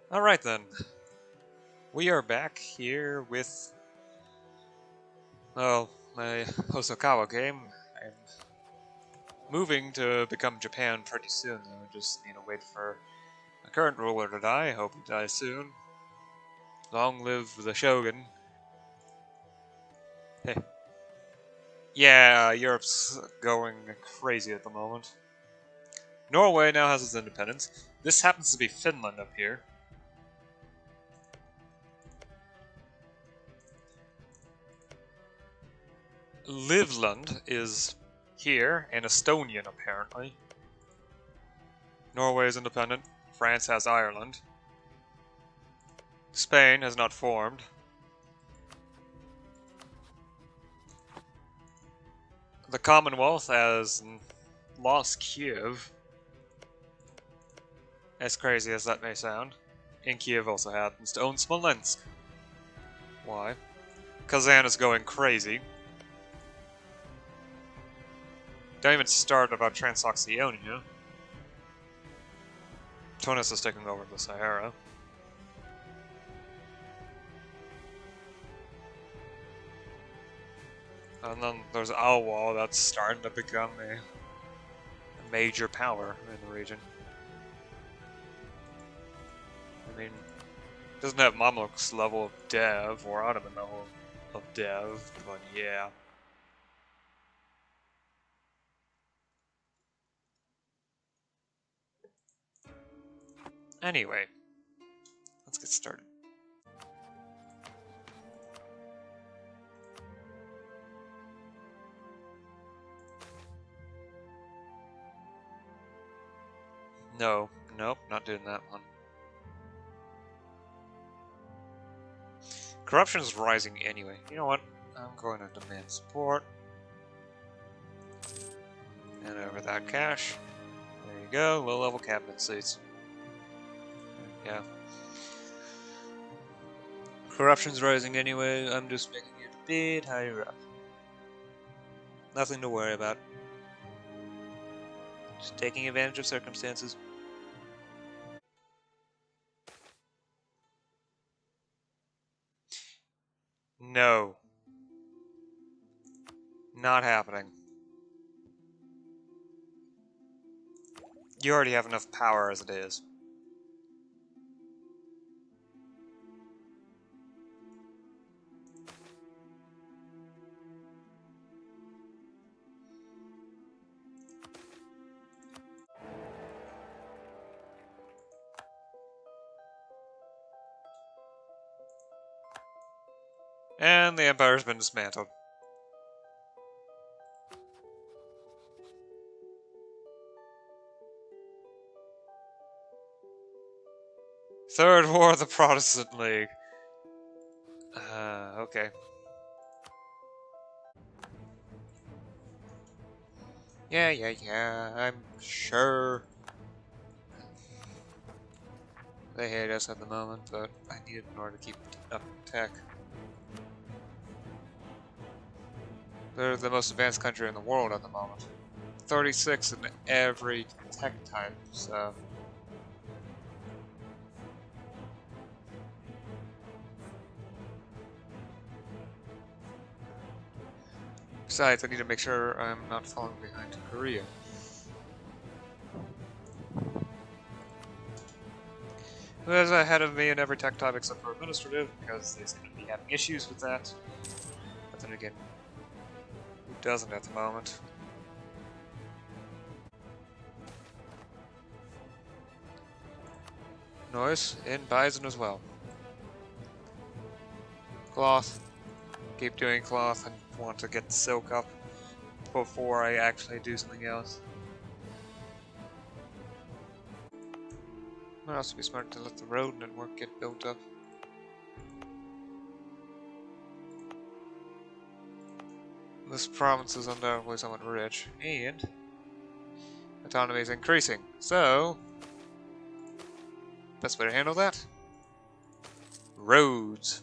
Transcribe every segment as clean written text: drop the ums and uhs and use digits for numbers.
Alright then, we are back here with, well, my Hosokawa game. I'm moving to become Japan pretty soon, though. Just need to wait for my current ruler to die. I hope he dies soon. Long live the Shogun. Hey. Yeah, Europe's going crazy at the moment. Norway now has its independence. This happens to be Finland up here. Livland is here, and Estonian apparently. Norway is independent. France has Ireland. Spain has not formed. The Commonwealth has lost Kiev. As crazy as that may sound. And Kiev also happens to own Smolensk. Why? Kazan is going crazy. Don't even start about Transoxionia. Tunis is taking over the Sahara. And then there's Alwa that's starting to become a major power in the region. I mean, it doesn't have Mamluk's level of dev or Ottoman level of dev, but yeah. Anyway, let's get started. No, nope, not doing that one. Corruption is rising anyway. You know what? I'm going to demand support. And over that cash. There you go, low-level cabinet seats. Yeah. Corruption's rising anyway, I'm just making it a bit higher up. Nothing to worry about. Just taking advantage of circumstances. No. Not happening. You already have enough power as it is. And the Empire's been dismantled. Third War of the Protestant League. Okay. Yeah, I'm sure they hate us at the moment, but I need it in order to keep up tech. They're the most advanced country in the world at the moment. 36 in every tech type, so... Besides, I need to make sure I'm not falling behind Korea. Who is ahead of me in every tech type except for administrative, because they seem to be having issues with that. But then again, who doesn't at the moment? Noise in Bison as well. Cloth. Keep doing cloth and want to get silk up before I actually do something else. Might also be smart to let the road network get built up. This province is undoubtedly somewhat rich, and autonomy is increasing, so best way to handle that? Roads.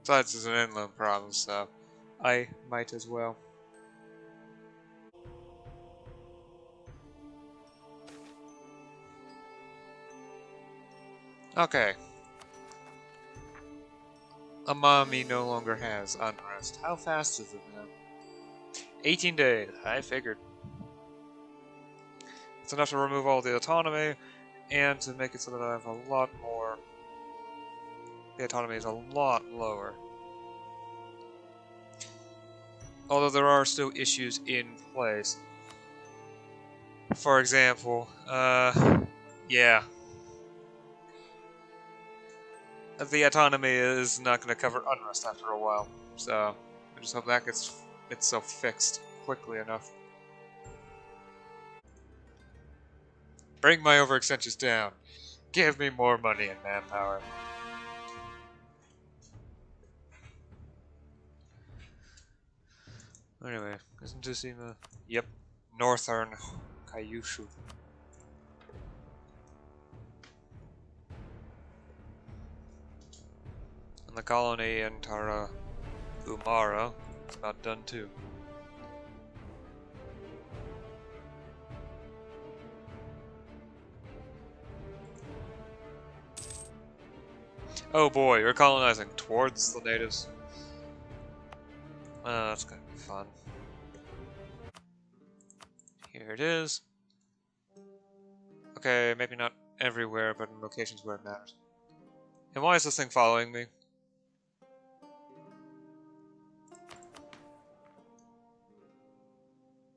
Besides, it's an inland province, so I might as well. Okay. Amami no longer has unrest. How fast is it now? 18 days. I figured. It's enough to remove all the autonomy and to make it so that I have a lot more. The autonomy is a lot lower. Although there are still issues in place. For example, yeah. The autonomy is not going to cover unrest after a while. So, I just hope that gets itself fixed quickly enough. Bring my overextensions down. Give me more money and manpower. Anyway, isn't this in the... Yep. Northern Kyushu. And the colony in Tara Umara is about done too. Oh boy, you're colonizing towards the natives. That's gonna be fun. Here it is. Okay, maybe not everywhere, but in locations where it matters. And why is this thing following me?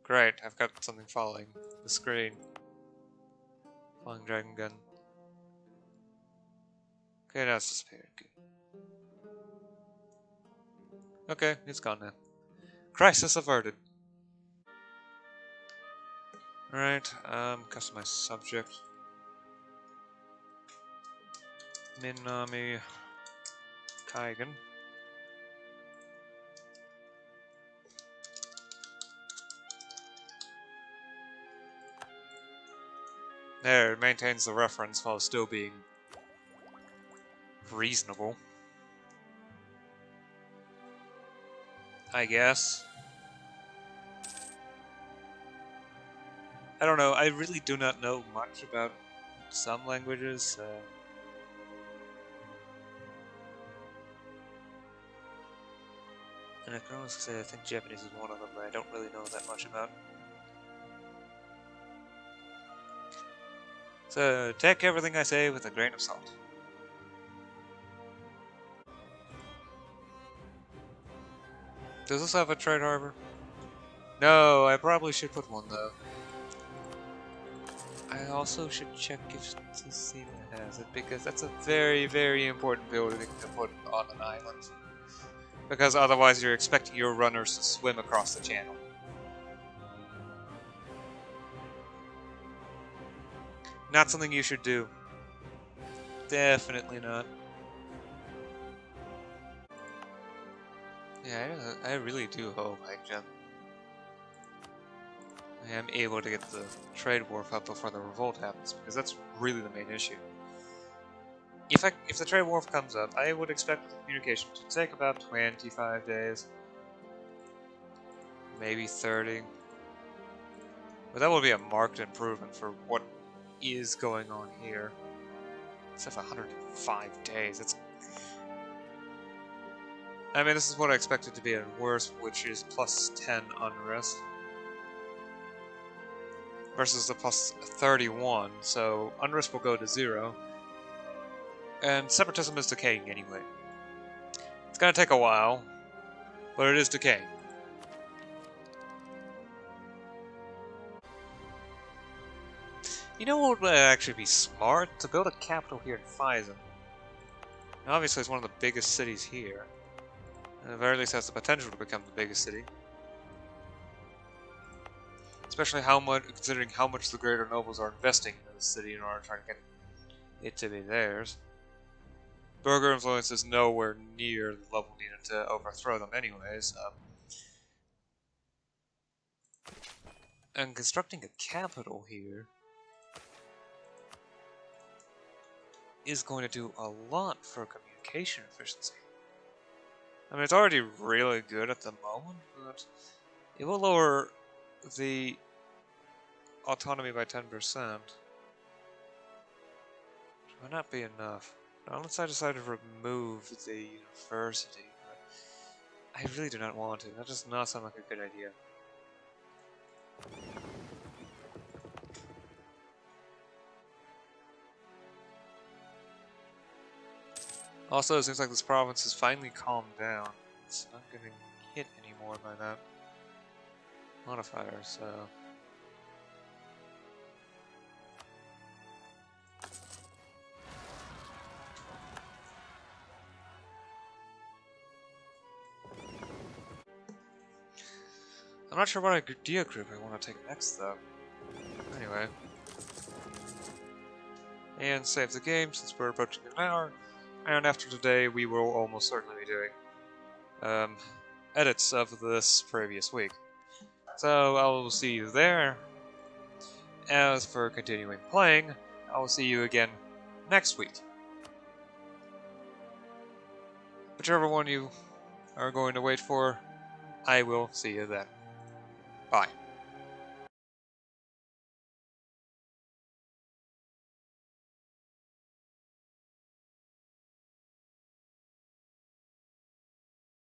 Great, I've got something following the screen. Flying dragon gun. Okay, now it's disappeared. Good. Okay, it's gone now. Crisis averted. Alright, customize subject. Minami Kaigan. There, it maintains the reference while still being reasonable. I guess. I don't know, I really do not know much about some languages. And I can honestly say I think Japanese is one of them, but I don't really know that much about. So, take everything I say with a grain of salt. Does this have a trade harbor? No, I probably should put one though. I also should check if Tsushima has it, because that's a very, very important building to put on an island. Because otherwise you're expecting your runners to swim across the channel. Not something you should do. Definitely not. Yeah, I really do hope I am able to get the trade wharf up before the revolt happens, because that's really the main issue. If the trade wharf comes up, I would expect the communication to take about 25 days. Maybe 30. But that would be a marked improvement for what is going on here. Except for 105 days. It's... I mean, this is what I expected to be at worst, which is plus 10 unrest. Versus the plus 31, so unrest will go to 0. And separatism is decaying anyway. It's gonna take a while, but it is decaying. You know what would actually be smart? To build a capital here in Phison. Now, obviously, it's one of the biggest cities here. And at the very least, has the potential to become the biggest city. Especially considering how much the greater nobles are investing in the city in order to try to get it to be theirs. Burger influence is nowhere near the level needed to overthrow them anyways. And constructing a capital here is going to do a lot for communication efficiency. I mean, it's already really good at the moment, but it will lower the autonomy by 10%. Might not be enough. Unless I decide to remove the university. But I really do not want to. That does not sound like a good idea. Also, it seems like this province has finally calmed down. It's not getting hit anymore by that modifier, so... I'm not sure what idea group I want to take next, though. Anyway. And save the game, since we're approaching an hour. And after today, we will almost certainly be doing edits of this previous week. So I will see you there. As for continuing playing, I will see you again next week. Whichever one you are going to wait for, I will see you then. Bye.